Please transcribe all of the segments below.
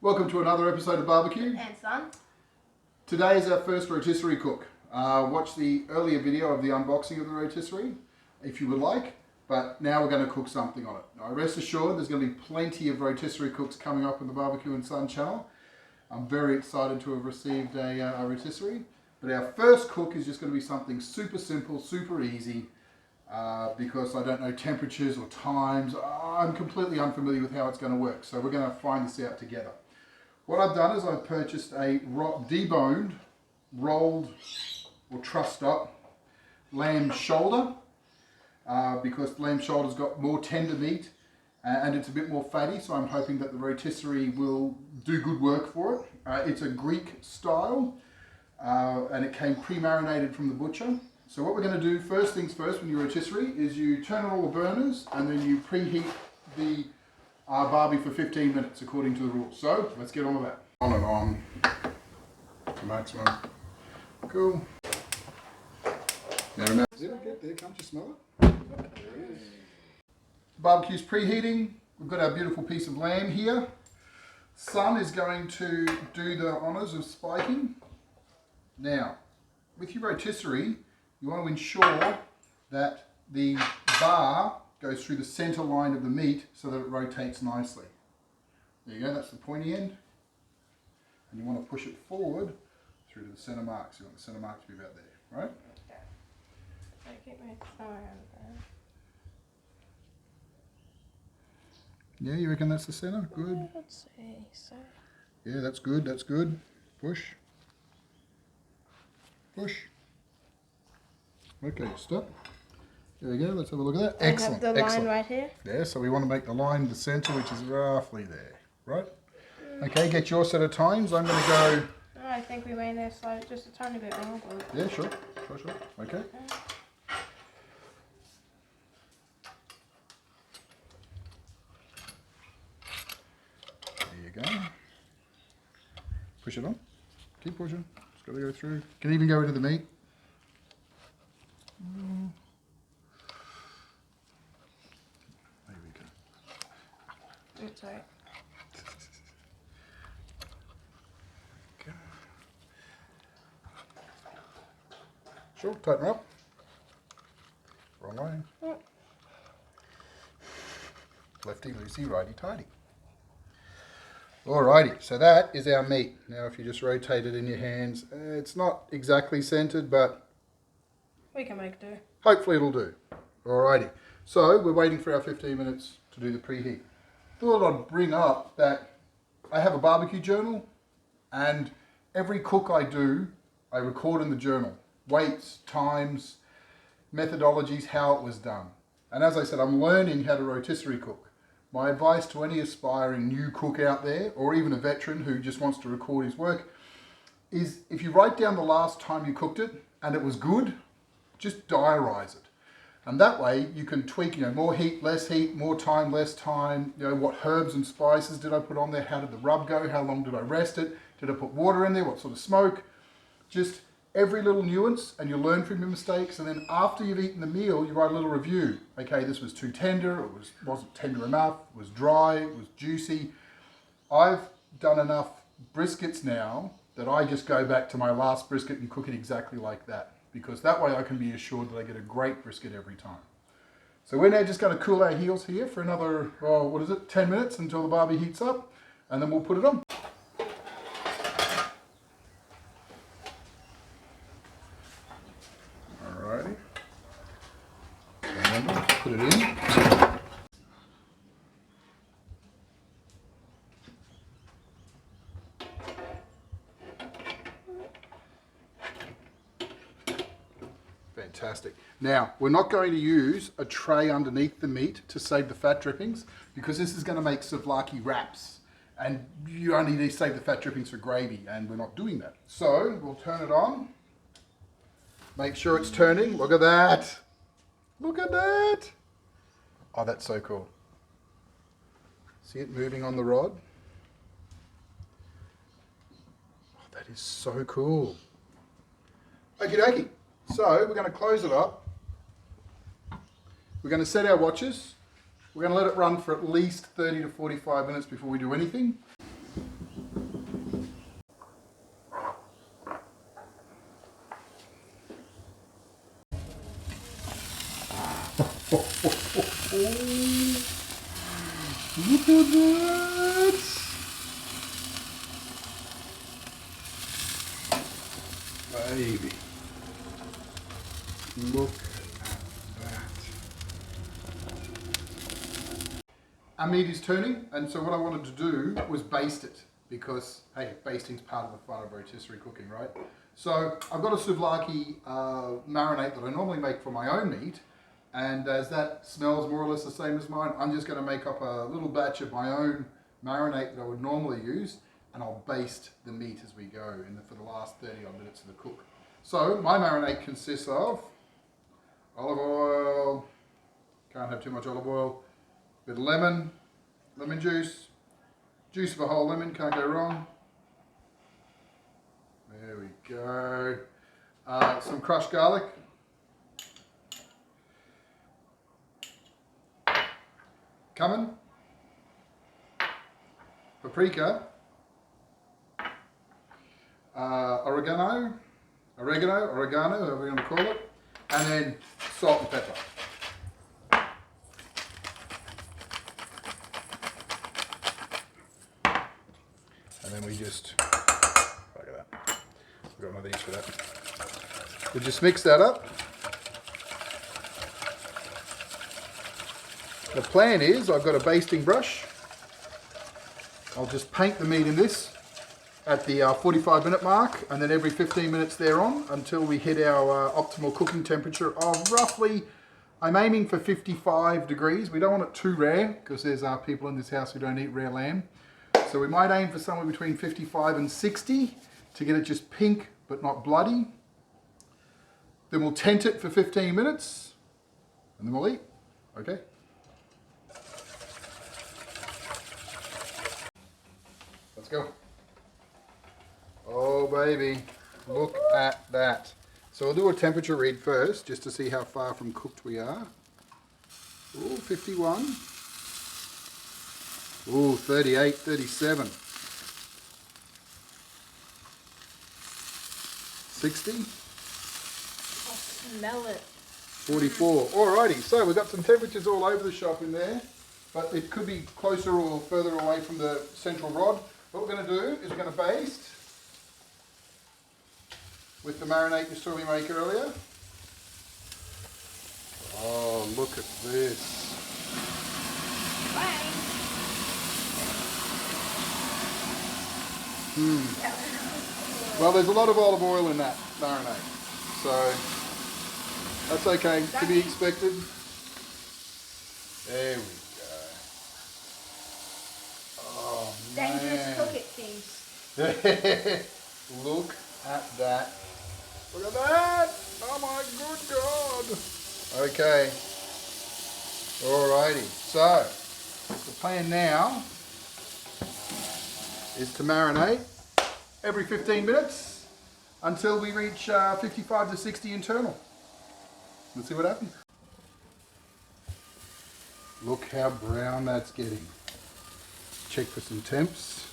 Welcome to another episode of Barbecue. And Son. Today is our first rotisserie cook. Watch the earlier video of the unboxing of the rotisserie if you would like, but now we're going to cook something on it. Now, rest assured there's going to be plenty of rotisserie cooks coming up on the Barbecue and Son channel. I'm very excited to have received a rotisserie, but our first cook is just going to be something super simple, super easy, because I don't know temperatures or times. I'm completely unfamiliar with how it's going to work, so we're going to find this out together. What I've done is I've purchased a deboned, rolled or trussed up lamb shoulder, because lamb shoulder's got more tender meat and it's a bit more fatty, so I'm hoping that the rotisserie will do good work for it. It's a Greek style, and it came pre-marinated from the butcher. So what we're going to do, first things first, when you rotisserie, is you turn on all the burners and then you preheat the barbie for 15 minutes according to the rules. So let's get on with that. On and on to maximum. Cool. Now remember, did I get there? Can't you smell it? There it is. The barbecue's preheating. We've got our beautiful piece of lamb here. Son is going to do the honours of spiking. Now, with your rotisserie, you want to ensure that the bar goes through the centre line of the meat so that it rotates nicely. There you go, that's the pointy end. And you want to push it forward through to the centre mark. So you want the centre mark to be about there, right? Okay. I keep my thumb around there. Yeah, you reckon that's the centre? Good. Let's see. So. Yeah, that's good, that's good. Push. Push. Okay, stop. There we go, let's have a look at that. Excellent, I have the excellent. line right here. Yeah, so we want to make the line the centre, which is roughly there, right? Okay, get your set of times. I'm going to go... Oh, I think we made this like just a tiny bit more. But... Yeah, sure. Okay. There you go. Push it on. Keep pushing. It's got to go through. Can even go into the meat. There we go. Oops, sorry. Okay. Sure, tighten up. Wrong way. Lefty loosey, righty tighty. Alrighty, so that is our meat. Now if you just rotate it in your hands, it's not exactly centered, but We can make do. hopefully it'll do. Alrighty, so we're waiting for our 15 minutes to do the preheat. Thought I'd bring up that I have a barbecue journal, and every cook I do, I record in the journal. Weights, times, methodologies, how it was done. And as I said, I'm learning how to rotisserie cook. My advice to any aspiring new cook out there, or even a veteran who just wants to record his work, is if you write down the last time you cooked it and it was good, just diarise it. And that way you can tweak, more heat, more time, less time, what herbs and spices did I put on there, how did the rub go, how long did I rest it, did I put water in there, what sort of smoke, just every little nuance, and you learn from your mistakes. And then after you've eaten the meal, you write a little review. Okay, this was too tender, it wasn't tender enough, it was dry, it was juicy. I've done enough briskets now that I just go back to my last brisket and cook it exactly like that, because that way I can be assured that I get a great brisket every time. So we're now just going to cool our heels here for another, 10 minutes until the barbie heats up, and then we'll put it on. Alrighty. Remember, put it in. Fantastic. Now, we're not going to use a tray underneath the meat to save the fat drippings, because this is going to make souvlaki wraps, and you only need to save the fat drippings for gravy, and we're not doing that. So we'll turn it on. Make sure it's turning. Look at that. Look at that. Oh, that's so cool. See it moving on the rod? Oh, that is so cool. Okie dokie. So we're going to close it up. We're going to set our watches. We're going to let it run for at least 30 to 45 minutes before we do anything. Look at that! Baby. Look at that. Our meat is turning, and so what I wanted to do was baste it, because, hey, basting's part of the fun of rotisserie cooking, right? So I've got a Souvlaki marinate that I normally make for my own meat, and as that smells more or less the same as mine, I'm just going to make up a little batch of my own marinate that I would normally use, and I'll baste the meat as we go for the last 30 odd minutes of the cook. So my marinade consists of olive oil, can't have too much olive oil, a bit of lemon juice, juice of a whole lemon, can't go wrong. There we go. Some crushed garlic. Cumin. Paprika. Oregano, whatever you want to call it. And then salt and pepper. And then we just, look at that, I've got one of these for that. We just mix that up. The plan is, I've got a basting brush. I'll just paint the meat in this at the 45-minute mark, and then every 15 minutes thereon until we hit our optimal cooking temperature of roughly, I'm aiming for 55 degrees. We don't want it too rare, because there's people in this house who don't eat rare lamb. So we might aim for somewhere between 55 and 60 to get it just pink but not bloody. Then we'll tent it for 15 minutes and then we'll eat. Okay. Let's go. Oh baby, look at that. So we'll do a temperature read first just to see how far from cooked we are. Ooh, 51. Ooh, 38, 37. 60. I smell it. 44. Alrighty, so we've got some temperatures all over the shop in there, but it could be closer or further away from the central rod. What we're going to do is we're going to baste with the marinade you saw me make earlier. Oh, look at this. Bye. Well, there's a lot of olive oil in that marinade, so that's okay, to be expected. There we go. Oh, Dangerous cook it seems. Look at that. Look at that. Oh my good God. Okay. Alrighty. So, the plan now is to marinate every 15 minutes until we reach 55 to 60 internal. Let's see what happens. Look how brown that's getting. Check for some temps.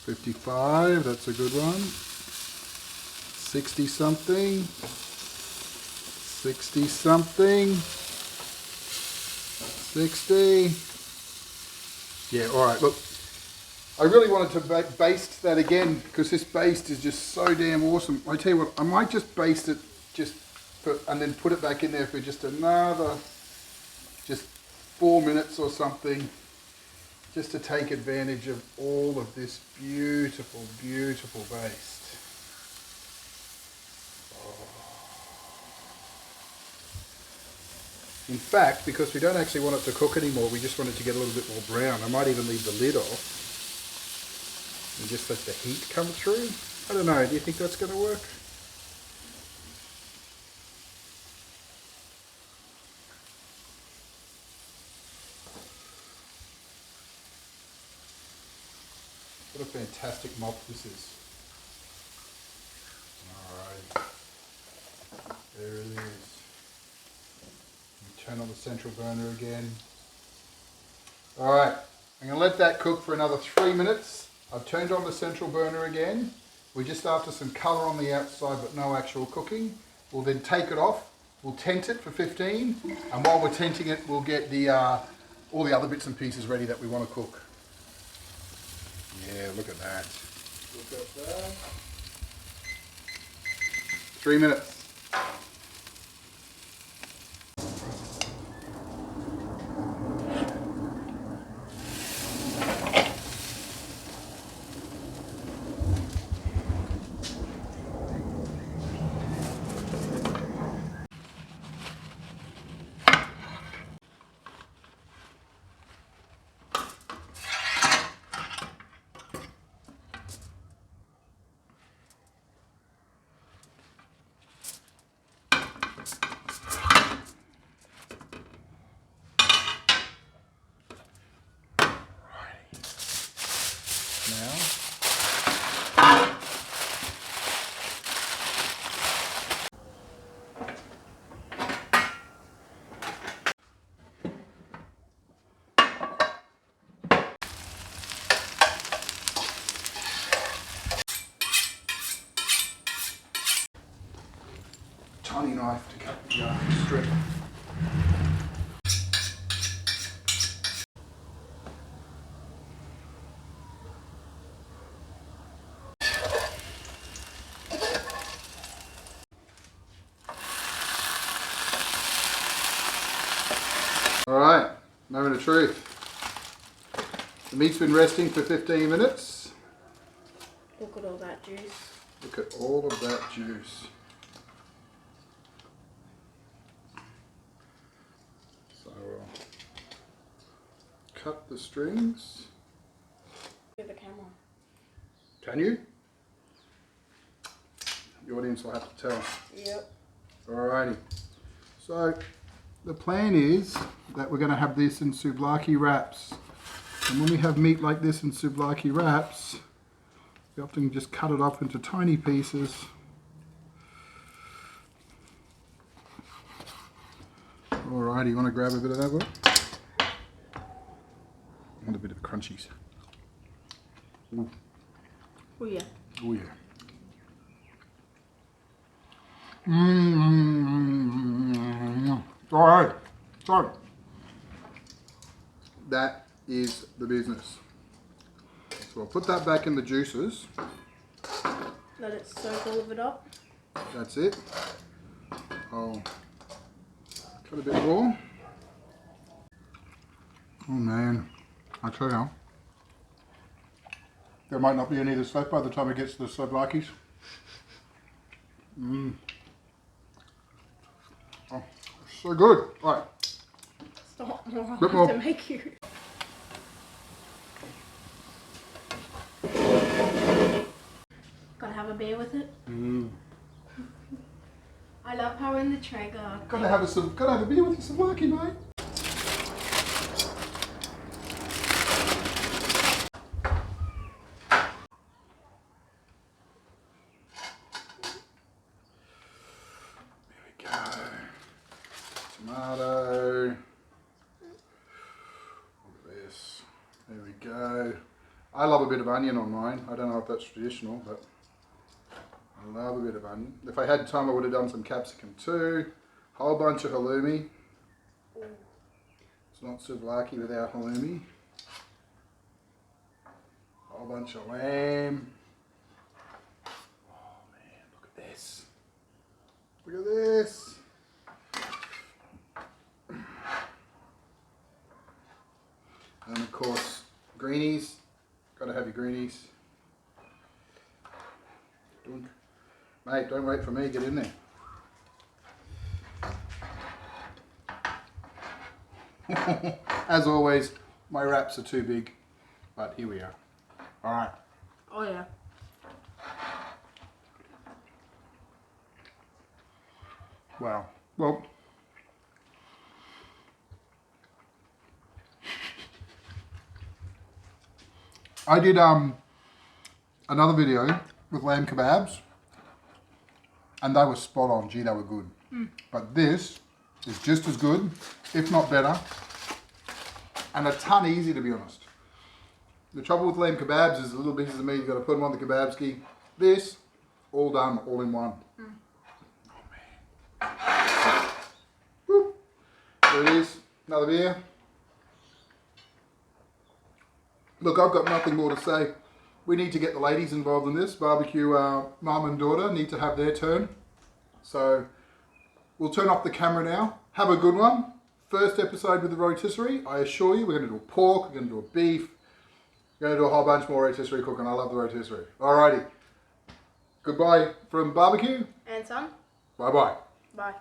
55, that's a good one. 60 something. 60 something. 60. Yeah, alright, look. I really wanted to baste that again because this baste is just so damn awesome. I tell you what, I might just baste it and then put it back in there for just another 4 minutes or something, just to take advantage of all of this beautiful, beautiful baste. Oh. In fact, because we don't actually want it to cook anymore, we just want it to get a little bit more brown. I might even leave the lid off and just let the heat come through. I don't know, do you think that's going to work? What a fantastic mop this is. Alright, there it is. Turn on the central burner again. Alright, I'm going to let that cook for another 3 minutes. I've turned on the central burner again. We're just after some colour on the outside but no actual cooking. We'll then take it off We'll tent it for 15, and while we're tenting it, we'll get the all the other bits and pieces ready that we want to cook. Yeah, look at that. Look at that. 3 minutes. Tiny knife to cut the strip. Alright, moment of truth. The meat's been resting for 15 minutes. Look at all that juice. Look at all of that juice. So we'll cut the strings. Look at the camera. Can you? The audience will have to tell. Yep. Alrighty. So the plan is that we're going to have this in souvlaki wraps. And when we have meat like this in souvlaki wraps, we often just cut it up into tiny pieces. Alrighty, you want to grab a bit of that one? I want a bit of crunchies. Ooh. Oh yeah. Oh yeah. Alright, so that is the business. So I'll put that back in the juices. Let it soak all of it up. That's it. I'll cut a bit more. Oh man, I tell you, there might not be any of this left by the time it gets to the souvlakis. Oh, so good. All right. Stop more. Bit I more. have to make you. Gotta have a beer with it. I love how in the Traeger. Gotta have a beer with your souvlaki, mate. There we go. Tomato. Look at this. There we go. I love a bit of onion on mine. I don't know if that's traditional, but I love a bit of onion. If I had time, I would have done some capsicum too. Whole bunch of halloumi. It's not souvlaki without halloumi. Whole bunch of lamb. Oh man, look at this. Look at this. And of course, greenies. Gotta have your greenies. Dunk. Mate, don't wait for me, get in there. As always, my wraps are too big, but here we are. Alright. Oh yeah. Wow. Well, I did another video with lamb kebabs, and they were spot on. Gee, they were good. But this is just as good, if not better, and a ton easier, to be honest. The trouble with lamb kebabs is the little pieces of meat, you've got to put them on the kebabski. This, all done, all in one. Oh man. There it is. Another beer. Look, I've got nothing more to say. We need to get the ladies involved in this. Barbecue mum and daughter need to have their turn. So we'll turn off the camera now. Have a good one. First episode with the rotisserie. I assure you, we're going to do a pork, we're going to do a beef, we're going to do a whole bunch more rotisserie cooking. I love the rotisserie. Alrighty. Goodbye from barbecue. And son. Bye bye. Bye.